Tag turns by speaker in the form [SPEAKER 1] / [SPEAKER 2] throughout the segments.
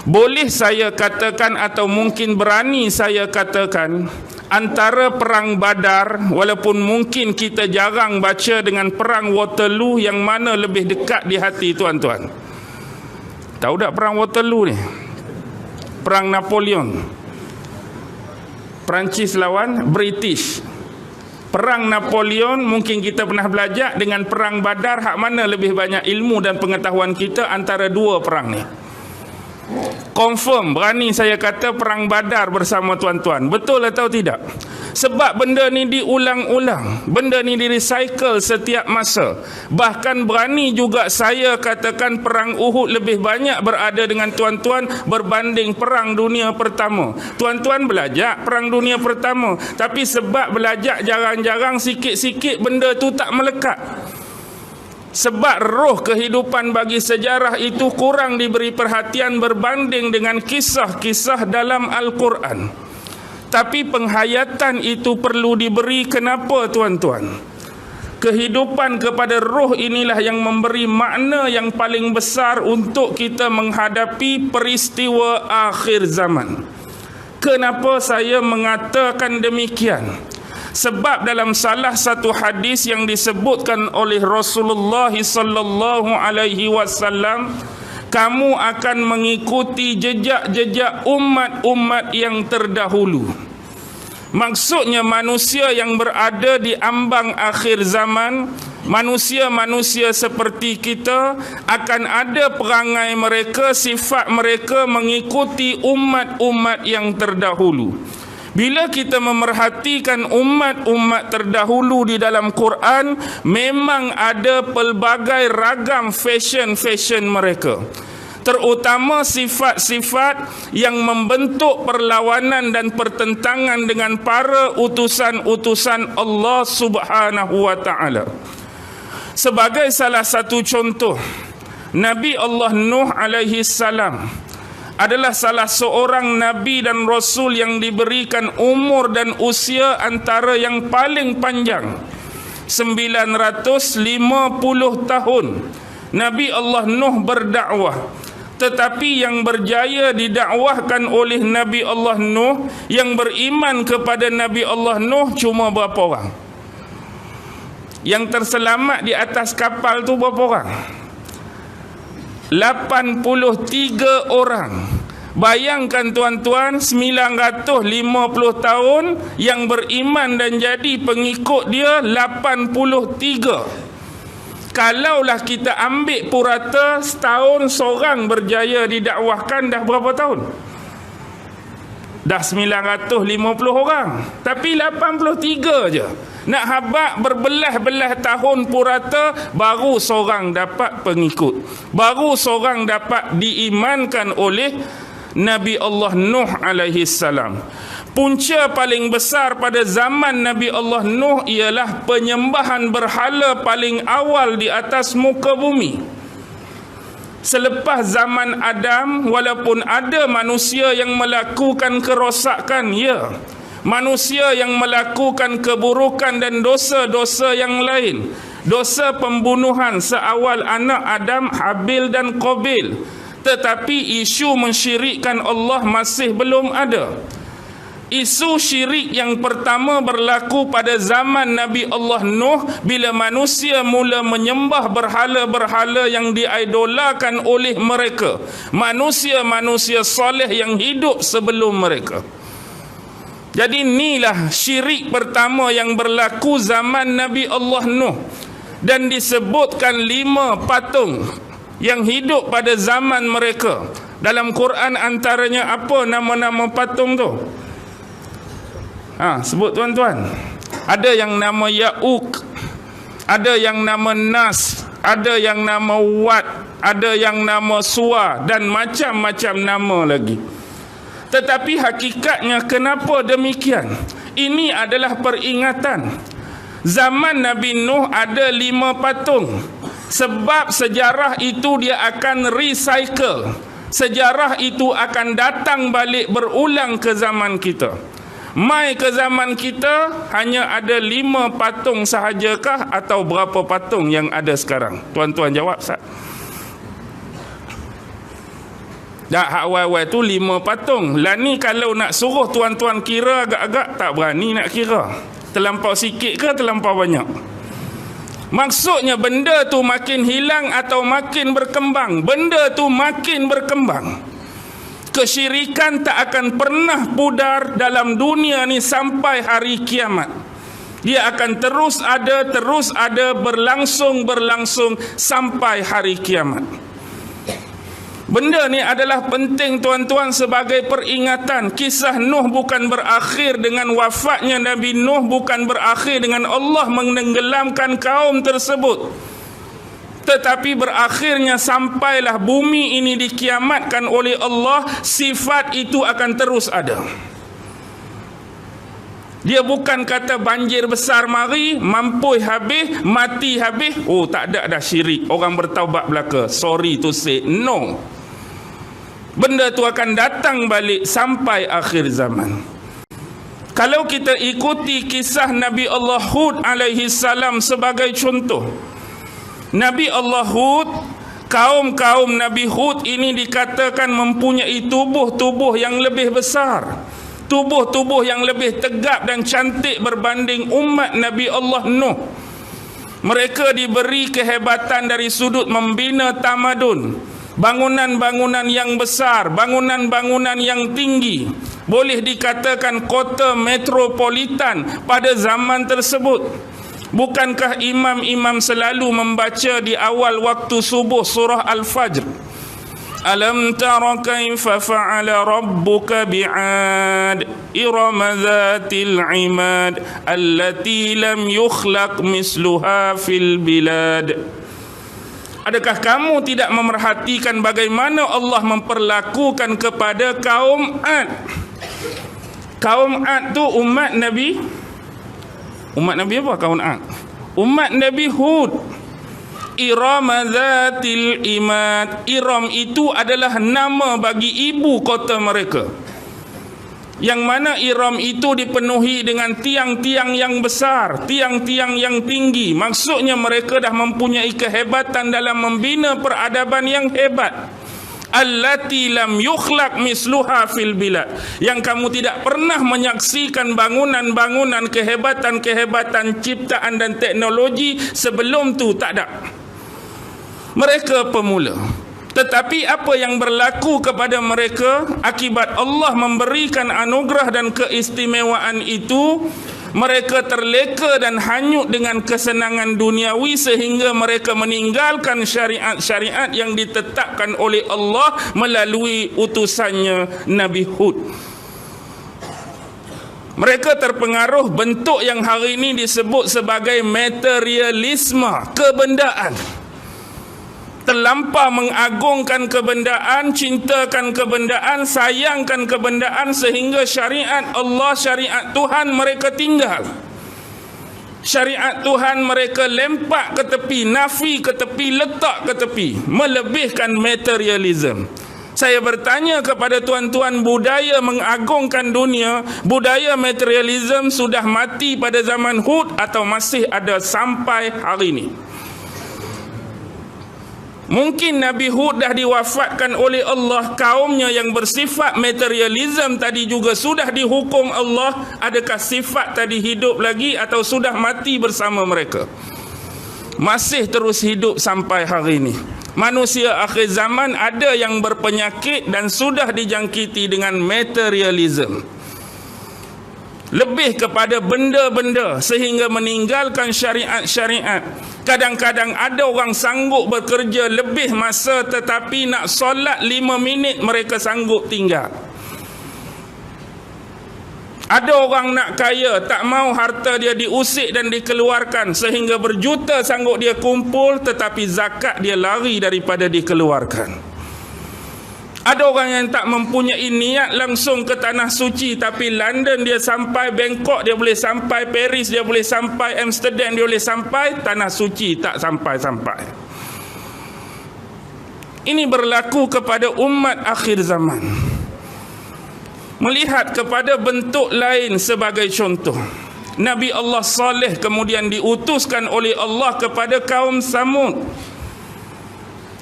[SPEAKER 1] Boleh saya katakan atau mungkin berani saya katakan, antara perang Badar, walaupun mungkin kita jarang baca, dengan perang Waterloo, yang mana lebih dekat di hati tuan-tuan? Tahu tak perang Waterloo ni? Perang Napoleon, Perancis lawan British. Perang Napoleon mungkin kita pernah belajar, dengan perang Badar, hak mana lebih banyak ilmu dan pengetahuan kita antara dua perang ni? Confirm, berani saya kata, perang Badar bersama tuan-tuan. Betul atau tidak? Sebab benda ni diulang-ulang, benda ni di-recycle setiap masa. Bahkan berani juga saya katakan perang Uhud lebih banyak berada dengan tuan-tuan berbanding perang dunia pertama. Tuan-tuan belajar perang dunia pertama, tapi sebab belajar jarang-jarang, sikit-sikit benda tu tak melekat. Sebab roh kehidupan bagi sejarah itu kurang diberi perhatian berbanding dengan kisah-kisah dalam Al-Quran. Tapi penghayatan itu perlu diberi. Kenapa tuan-tuan? Kehidupan kepada roh inilah yang memberi makna yang paling besar untuk kita menghadapi peristiwa akhir zaman. Kenapa saya mengatakan demikian? Sebab dalam salah satu hadis yang disebutkan oleh Rasulullah sallallahu alaihi wasallam, kamu akan mengikuti jejak-jejak umat-umat yang terdahulu. Maksudnya manusia yang berada di ambang akhir zaman, manusia-manusia seperti kita, akan ada perangai mereka, sifat mereka mengikuti umat-umat yang terdahulu. Bila kita memerhatikan umat-umat terdahulu di dalam Quran, memang ada pelbagai ragam fashion mereka. Terutama sifat-sifat yang membentuk perlawanan dan pertentangan dengan para utusan-utusan Allah Subhanahu wa ta'ala. Sebagai salah satu contoh, Nabi Allah Nuh alaihi salam adalah salah seorang Nabi dan Rasul yang diberikan umur dan usia antara yang paling panjang, 950 tahun. Nabi Allah Nuh berdakwah. Tetapi yang berjaya didakwahkan oleh Nabi Allah Nuh, yang beriman kepada Nabi Allah Nuh, cuma berapa orang? Yang terselamat di atas kapal tu berapa orang? 83 orang. Bayangkan tuan-tuan, 950 tahun yang beriman dan jadi pengikut dia 83. Kalaulah kita ambil purata setahun seorang berjaya didakwahkan, dah berapa tahun? Dah 950 orang. Tapi 83 je. Nak habaq berbelah-belah tahun purata, baru seorang dapat pengikut. Baru seorang dapat diimankan oleh Nabi Allah Nuh alaihi salam. Punca paling besar pada zaman Nabi Allah Nuh ialah penyembahan berhala paling awal di atas muka bumi. Selepas zaman Adam, walaupun ada manusia yang melakukan kerosakan, ya, manusia yang melakukan keburukan dan dosa-dosa yang lain, dosa pembunuhan seawal anak Adam, Habil dan Qabil, tetapi isu mensyirikkan Allah masih belum ada. Isu syirik yang pertama berlaku pada zaman Nabi Allah Nuh, bila manusia mula menyembah berhala-berhala yang diidolakan oleh mereka, manusia-manusia soleh yang hidup sebelum mereka. Jadi inilah syirik pertama yang berlaku zaman Nabi Allah Nuh. Dan disebutkan 5 patung yang hidup pada zaman mereka. Dalam Quran antaranya apa nama-nama patung tu? Sebut tuan-tuan. Ada yang nama Ya'uq, ada yang nama Nas, ada yang nama Wat, ada yang nama Suwa, dan macam-macam nama lagi. Tetapi hakikatnya kenapa demikian? Ini adalah peringatan. Zaman Nabi Nuh ada 5 patung. Sebab sejarah itu dia akan recycle. Sejarah itu akan datang balik berulang ke zaman kita. Mai ke zaman kita hanya ada 5 patung sahajakah, atau berapa patung yang ada sekarang? Tuan-tuan jawab, Ustaz. Dah hak awal-awal tu 5 patung. Lah ni kalau nak suruh tuan-tuan kira agak-agak tak berani nak kira. Terlampau sikit ke terlampau banyak? Maksudnya benda tu makin hilang atau makin berkembang? Benda tu makin berkembang. Kesyirikan tak akan pernah pudar dalam dunia ni sampai hari kiamat. Dia akan terus ada, berlangsung sampai hari kiamat. Benda ni adalah penting tuan-tuan sebagai peringatan. Kisah Nuh bukan berakhir dengan wafatnya Nabi Nuh, bukan berakhir dengan Allah menenggelamkan kaum tersebut, tetapi berakhirnya sampailah bumi ini dikiamatkan oleh Allah. Sifat itu akan terus ada. Dia bukan kata banjir besar mari, mampus habis, mati habis, oh tak ada dah syirik, orang bertaubat belaka, sorry to say. No, benda tu akan datang balik sampai akhir zaman. Kalau kita ikuti kisah Nabi Allah Hud alaihi salam sebagai contoh, Nabi Allah Hud, kaum Nabi Hud ini dikatakan mempunyai tubuh yang lebih besar, tubuh yang lebih tegap dan cantik berbanding umat Nabi Allah Nuh. Mereka diberi kehebatan dari sudut membina tamadun, bangunan-bangunan yang besar, bangunan-bangunan yang tinggi. Boleh dikatakan kota metropolitan pada zaman tersebut. Bukankah imam-imam selalu membaca di awal waktu subuh surah Al-Fajr, Alam tara kaifa fa'ala rabbuka bi'ad irama dhatil imad allati lam yukhlaq misluha fil bilad. Adakah kamu tidak memerhatikan bagaimana Allah memperlakukan kepada kaum Ad? Kaum Ad tu umat Nabi apa kaum Ad? Umat Nabi Hud. Irama dhatil imad. Iram itu adalah nama bagi ibu kota mereka, yang mana Iram itu dipenuhi dengan tiang-tiang yang besar, tiang-tiang yang tinggi. Maksudnya mereka dah mempunyai kehebatan dalam membina peradaban yang hebat. Allati lam yukhlaq misluha fil bilad, yang kamu tidak pernah menyaksikan bangunan-bangunan, kehebatan-kehebatan ciptaan dan teknologi sebelum tu, tak ada. Mereka pemula. Tetapi apa yang berlaku kepada mereka akibat Allah memberikan anugerah dan keistimewaan itu, mereka terleka dan hanyut dengan kesenangan duniawi sehingga mereka meninggalkan syariat-syariat yang ditetapkan oleh Allah melalui utusannya Nabi Hud. Mereka terpengaruh bentuk yang hari ini disebut sebagai materialisme, kebendaan. Terlampau mengagungkan kebendaan, cintakan kebendaan, sayangkan kebendaan sehingga syariat Allah, syariat Tuhan mereka tinggal. Syariat Tuhan mereka lempak ke tepi, nafi ke tepi, letak ke tepi, melebihkan materialism. Saya bertanya kepada tuan-tuan, budaya mengagungkan dunia, budaya materialism sudah mati pada zaman Hud atau masih ada sampai hari ini? Mungkin Nabi Hud dah diwafatkan oleh Allah, kaumnya yang bersifat materialism tadi juga sudah dihukum Allah. Adakah sifat tadi hidup lagi atau sudah mati bersama mereka? Masih terus hidup sampai hari ini. Manusia akhir zaman ada yang berpenyakit dan sudah dijangkiti dengan materialism, lebih kepada benda-benda sehingga meninggalkan syariat-syariat. Kadang-kadang ada orang sanggup bekerja lebih masa tetapi nak solat 5 minit mereka sanggup tinggal. Ada orang nak kaya, tak mau harta dia diusik dan dikeluarkan sehingga berjuta sanggup dia kumpul tetapi zakat dia lari daripada dikeluarkan. Ada orang yang tak mempunyai niat langsung ke tanah suci, tapi London dia sampai, Bangkok dia boleh sampai, Paris dia boleh sampai, Amsterdam dia boleh sampai, tanah suci tak sampai-sampai. Ini berlaku kepada umat akhir zaman. Melihat kepada bentuk lain sebagai contoh, Nabi Allah Saleh kemudian diutuskan oleh Allah kepada kaum Samud.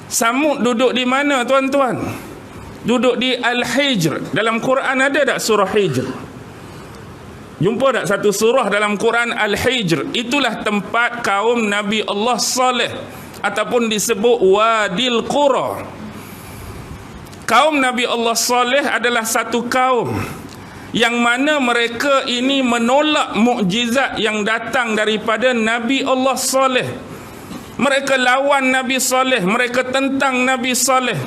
[SPEAKER 1] Samud duduk di mana tuan-tuan? duduk di Al-Hijr. Dalam Quran ada tak surah Hijr? Jumpa tak satu surah dalam Quran Al-Hijr? Itulah tempat kaum Nabi Allah Saleh, ataupun disebut Wadil Qura. Kaum Nabi Allah Saleh adalah satu kaum yang mana mereka ini menolak mukjizat yang datang daripada Nabi Allah Saleh. Mereka lawan Nabi Saleh, mereka tentang Nabi Saleh.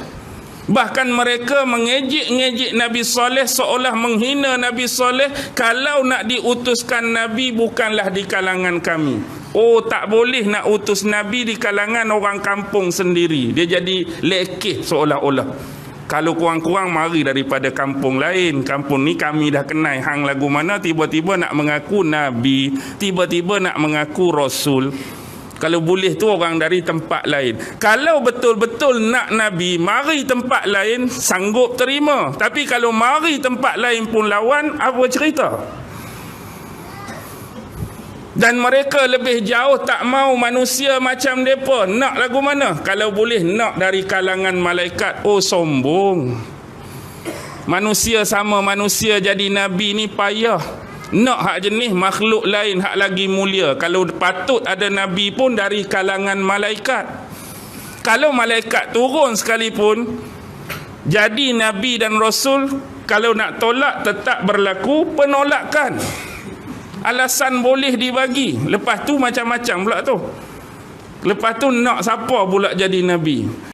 [SPEAKER 1] Bahkan mereka mengejek-ngejek Nabi Saleh, seolah menghina Nabi Saleh. Kalau nak diutuskan Nabi, bukanlah di kalangan kami. Oh, tak boleh nak utus Nabi di kalangan orang kampung sendiri. Dia jadi lekeh seolah-olah. Kalau kurang-kurang mari daripada kampung lain. Kampung ni kami dah kenal hang lagu mana, tiba-tiba nak mengaku Nabi, tiba-tiba nak mengaku Rasul. Kalau boleh tu orang dari tempat lain. Kalau betul-betul nak Nabi, mari tempat lain, sanggup terima. Tapi kalau mari tempat lain pun lawan, apa cerita? Dan mereka lebih jauh tak mau manusia macam mereka. Nak lagu mana? Kalau boleh nak dari kalangan malaikat. Oh, sombong. Manusia sama manusia jadi Nabi ni payah. Nak hak jenis makhluk lain hak lagi mulia. Kalau patut ada Nabi pun dari kalangan malaikat. Kalau malaikat turun sekalipun, jadi Nabi dan Rasul, kalau nak tolak tetap berlaku penolakan. Alasan boleh dibagi. Lepas tu macam-macam pula tu. Lepas tu nak siapa pula jadi Nabi?